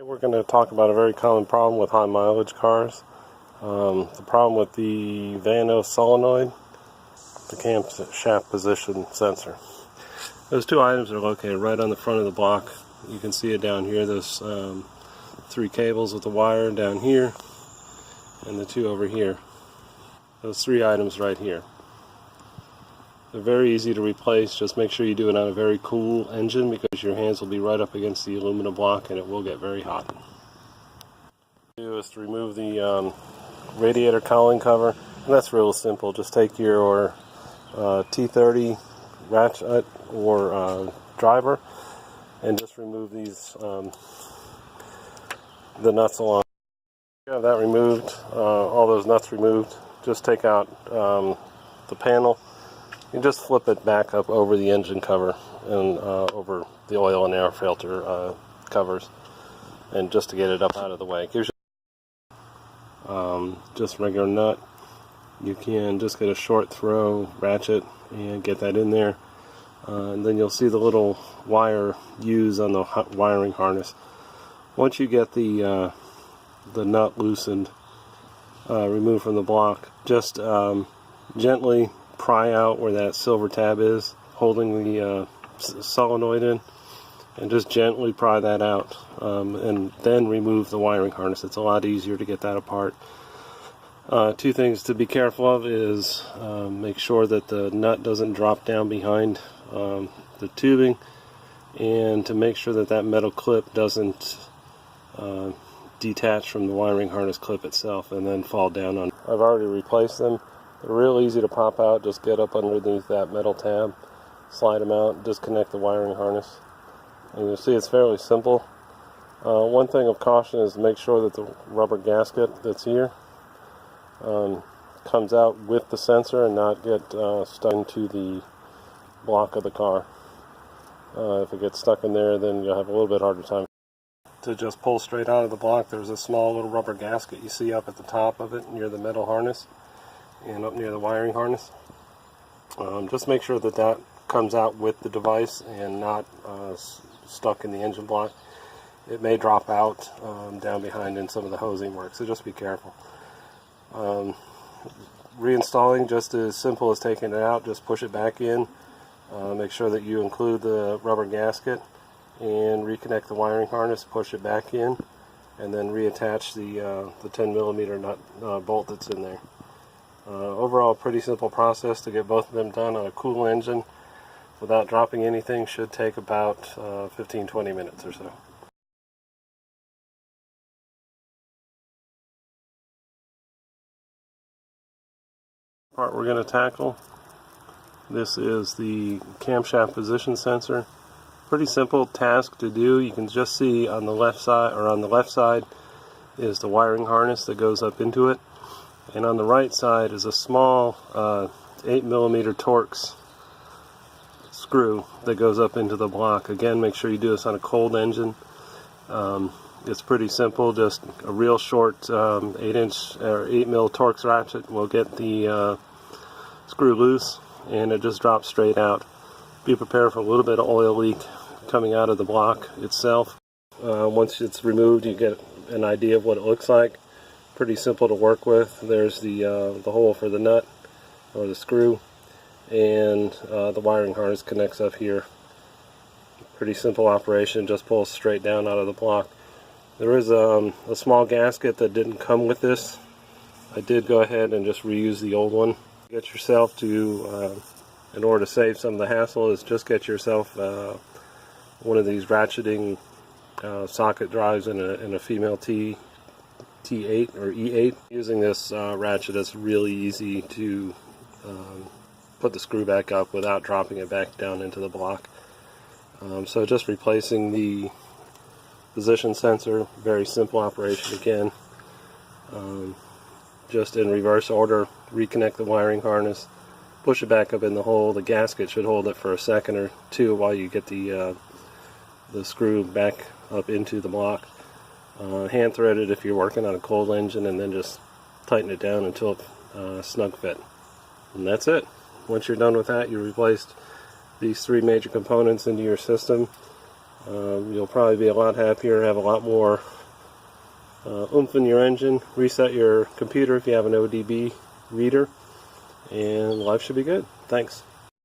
We're going to talk about a very common problem with high mileage cars. The problem with the VANOS solenoid, the camshaft position sensor. Those two items are located right on the front of the block. You can see it down here. There's 3 cables with the wire down here and the 2 over here. Those 3 items right here. They're very easy to replace. Just make sure you do it on a very cool engine because your hands will be right up against the aluminum block and it will get very hot. What you do is to remove the radiator cowling cover, and that's real simple. Just take your T30 ratchet or driver and just remove these the nuts along. You have that removed, all those nuts removed. Just take out the panel. You just flip it back up over the engine cover and over the oil and air filter covers, and just to get it up out of the way. It gives you just regular nut. You can just get a short throw ratchet and get that in there, and then you'll see the little wire used on the wiring harness. Once you get the nut loosened, removed from the block, just gently pry out where that silver tab is holding the solenoid in, and just gently pry that out, and then remove the wiring harness. It's a lot easier to get that apart. 2 things to be careful of is make sure that the nut doesn't drop down behind the tubing, and to make sure that that metal clip doesn't detach from the wiring harness clip itself and then fall down on. I've already replaced them. They're real easy to pop out. Just get up underneath that metal tab, slide them out, disconnect the wiring harness, and you'll see it's fairly simple. One thing of caution is to make sure that the rubber gasket that's here comes out with the sensor and not get stuck into the block of the car. If it gets stuck in there, then you'll have a little bit harder time. To just pull straight out of the block, there's a small little rubber gasket you see up at the top of it near the metal harness and up near the wiring harness. Just make sure that that comes out with the device and not stuck in the engine block. It may drop out down behind in some of the hosing work, so just be careful. Reinstalling, just as simple as taking it out. Just push it back in, make sure that you include the rubber gasket, and reconnect the wiring harness, push it back in, and then reattach the 10mm nut bolt that's in there. Overall, pretty simple process to get both of them done on a cool engine without dropping anything. Should take about 15-20 minutes or so. Part we're going to tackle, this is the camshaft position sensor. Pretty simple task to do. You can just see on the left side, or on the left side is the wiring harness that goes up into it, and on the right side is a small 8mm Torx screw that goes up into the block. Again, make sure you do this on a cold engine. It's pretty simple. Just a real short 8-inch or 8mm Torx ratchet will get the screw loose, and it just drops straight out. Be prepared for a little bit of oil leak coming out of the block itself. Once it's removed, you get an idea of what it looks like. Pretty simple to work with. There's the hole for the nut or the screw, and the wiring harness connects up here. Pretty simple operation. Just pulls straight down out of the block. There is a small gasket that didn't come with this. I did go ahead and just reuse the old one. Get yourself to, in order to save some of the hassle, is just get yourself one of these ratcheting socket drives in a female T8 or E8. Using this ratchet, it's really easy to put the screw back up without dropping it back down into the block. So just replacing the position sensor, very simple operation again. Just in reverse order, reconnect the wiring harness, push it back up in the hole. The gasket should hold it for a second or two while you get the screw back up into the block. Hand thread it if you're working on a cold engine, and then just tighten it down until it snug fit. And that's it. Once you're done with that, you replaced these 3 major components into your system. You'll probably be a lot happier, have a lot more oomph in your engine. Reset your computer if you have an ODB reader, and life should be good. Thanks.